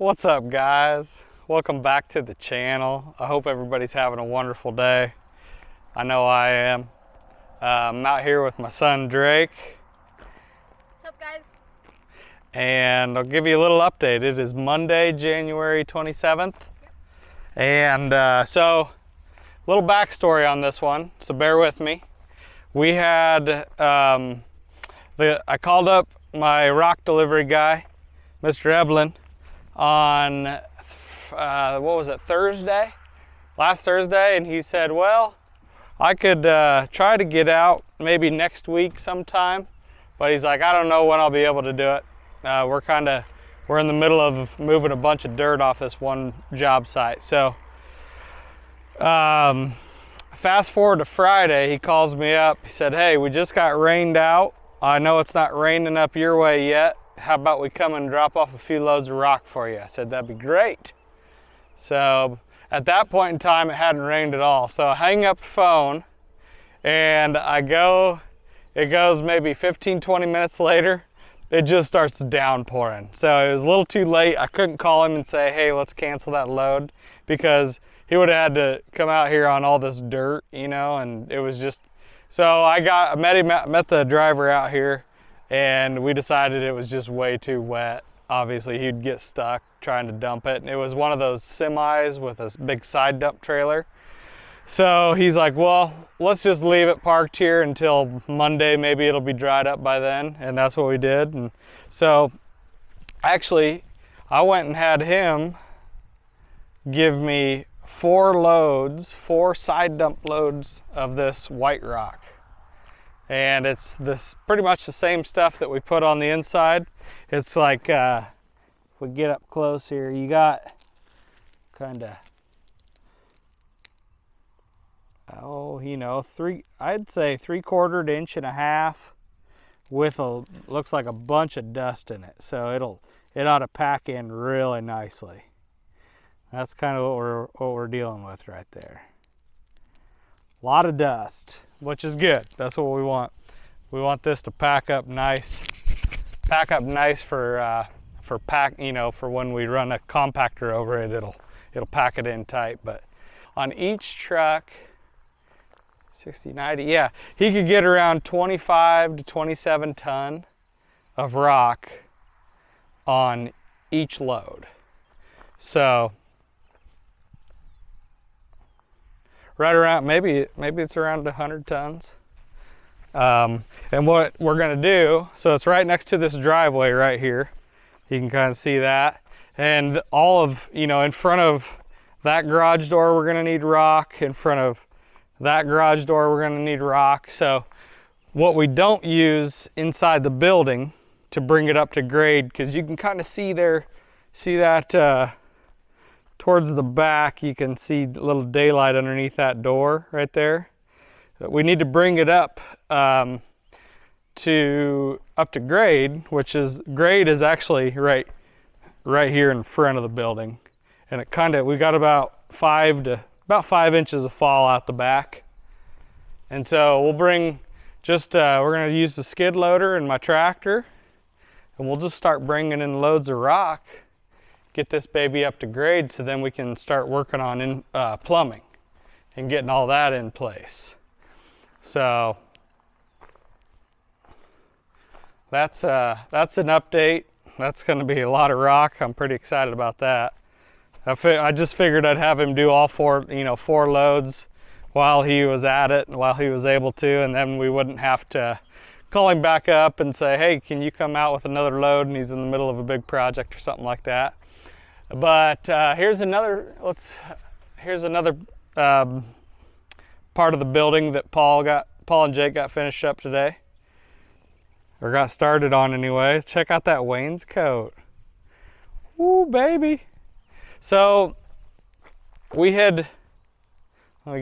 What's up, guys? Welcome back to the channel. I hope everybody's having a wonderful day. I know I am. I'm out here with my son Drake. What's up, guys? And I'll give you a little update. It is Monday, January 27th. Yep. And so, a little backstory on this one, so bear with me. We had, I called up my rock delivery guy, Mr. Eblin, on, what was it, Thursday? Last Thursday, and he said, well, I could try to get out maybe next week sometime, but he's like, I don't know when I'll be able to do it. We're in the middle of moving a bunch of dirt off this one job site. So fast forward to Friday, he calls me up. He said, hey, we just got rained out. I know it's not raining up your way yet. How about we come and drop off a few loads of rock for you? I said, that'd be great. So at that point in time, it hadn't rained at all. So I hang up the phone and it goes maybe 15, 20 minutes later, it just starts downpouring. So it was a little too late. I couldn't call him and say, hey, let's cancel that load, because he would have had to come out here on all this dirt, you know, and it was just, so I met the driver out here, and we decided it was just way too wet. Obviously he'd get stuck trying to dump it. And it was one of those semis with a big side dump trailer. So he's like, well, let's just leave it parked here until Monday. Maybe it'll be dried up by then. And that's what we did. And so actually I went and had him give me 4 side dump loads of this white rock. And it's this pretty much the same stuff that we put on the inside. It's like, if we get up close here, you got kind of, I'd say 3/4 to 1.5 inches with looks like a bunch of dust in it. So it ought to pack in really nicely. That's kind of what we're dealing with right there. A lot of dust, which is good. That's what we want. We want this to pack up nice for for when we run a compactor over it. It'll pack it in tight. But on each truck, 60, 90, yeah, he could get around 25 to 27 ton of rock on each load. So right around, maybe it's around 100 tons. And what we're gonna do, so it's right next to this driveway right here. You can kind of see that. And all of, in front of that garage door, we're gonna need rock. In front of that garage door, we're gonna need rock. So what we don't use inside the building to bring it up to grade, because you can kind of see that towards the back, you can see a little daylight underneath that door right there. We need to bring it up to grade, which is actually right here in front of the building. And we got about 5 inches of fall out the back. And so we'll bring we're gonna use the skid loader and my tractor, and we'll just start bringing in loads of rock, get this baby up to grade, so then we can start working on plumbing and getting all that in place. So that's an update. That's going to be a lot of rock. I'm pretty excited about that. I just figured I'd have him do all 4 loads while he was at it and while he was able to, and then we wouldn't have to call him back up and say, hey, can you come out with another load, and he's in the middle of a big project or something like that. But here's another part of the building that Paul and Jake got finished up today, or got started on anyway. Check out that wainscot. Woo, baby. So let me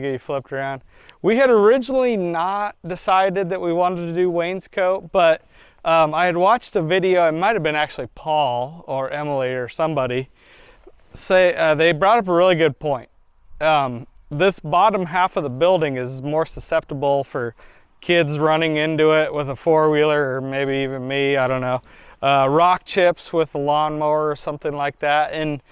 get you flipped around. We had originally not decided that we wanted to do wainscot, but I had watched a video. It might have been actually Paul or Emily or somebody they brought up a really good point. This bottom half of the building is more susceptible for kids running into it with a 4-wheeler, or maybe even me, I don't know. rock chips with a lawnmower or something like that. And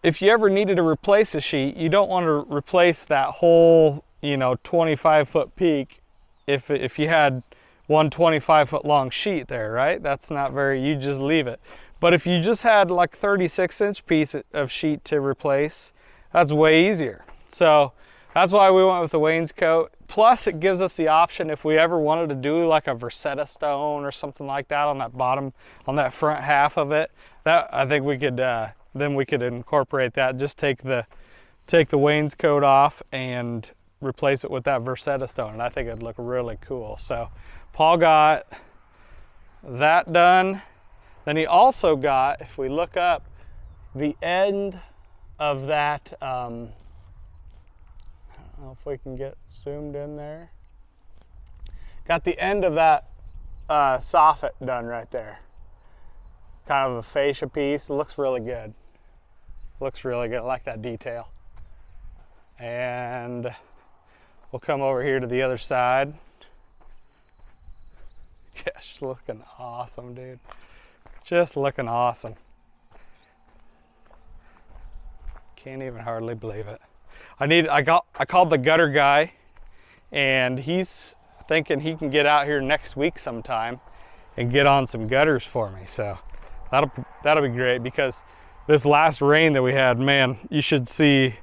if you ever needed to replace a sheet, you don't want to replace that whole, 25-foot peak if you had one 25-foot long sheet there, right? That's not very, you just leave it. But if you just had like 36-inch piece of sheet to replace, that's way easier. So that's why we went with the wainscot. Plus it gives us the option if we ever wanted to do like a Versetta stone or something like that on that bottom, on that front half of it, that I think we could, then we could incorporate that. Just take the wainscot off and replace it with that Versetta stone, and I think it'd look really cool. So Paul got that done. Then he also got, if we look up, the end of that, I don't know if we can get zoomed in there. Got the end of that soffit done right there. It's kind of a fascia piece. It looks really good. Looks really good. I like that detail. And we'll come over here to the other side. Gosh, looking awesome, dude. Just looking awesome. Can't even hardly believe it. I called the gutter guy, and he's thinking he can get out here next week sometime and get on some gutters for me. So that'll be great, because this last rain that we had, man, you should see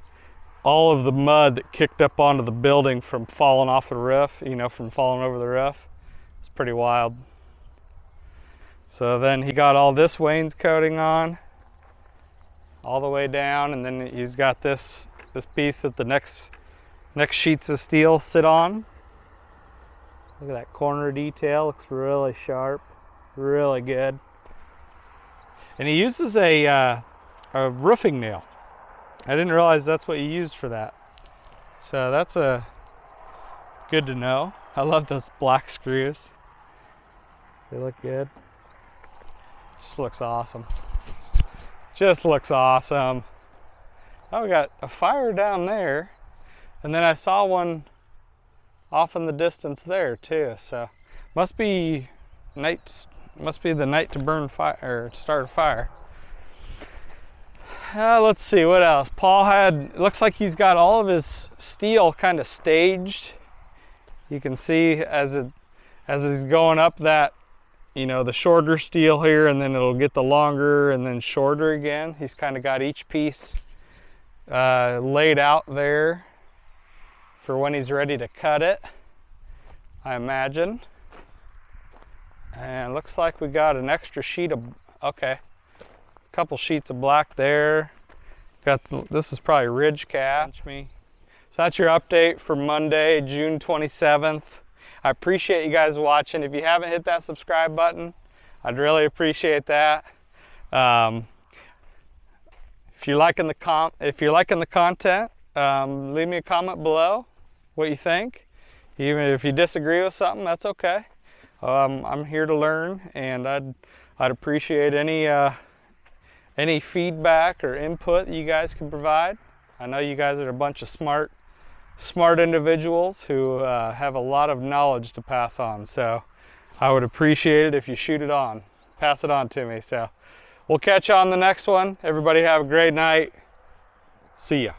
all of the mud that kicked up onto the building from falling off the roof, from falling over the roof. It's pretty wild. So then he got all this wainscoting on all the way down, and then he's got this piece that the next sheets of steel sit on. Look at that corner detail, looks really sharp, really good. And he uses a roofing nail. I didn't realize that's what you used for that. So that's good to know. I love those black screws. They look good. Just looks awesome. Just looks awesome. Oh, we got a fire down there, and then I saw one off in the distance there too. So must be the night to burn fire or start a fire. Let's see what else. Paul it looks like he's got all of his steel kind of staged. You can see as he's going up that, the shorter steel here, and then it'll get the longer and then shorter again. He's kind of got each piece laid out there for when he's ready to cut it, I imagine. And looks like we got an extra sheet of, okay, a couple sheets of black there. This is probably ridge cap. So that's your update for Monday, June 27th. I appreciate you guys watching. If you haven't hit that subscribe button, I'd really appreciate that. If you're liking the content, leave me a comment below what you think. Even if you disagree with something, that's okay. I'm here to learn, and I'd appreciate any feedback or input you guys can provide. I know you guys are a bunch of smart individuals who have a lot of knowledge to pass on. So I would appreciate it if you pass it on to me. So we'll catch you on the next one. Everybody have a great night. See ya.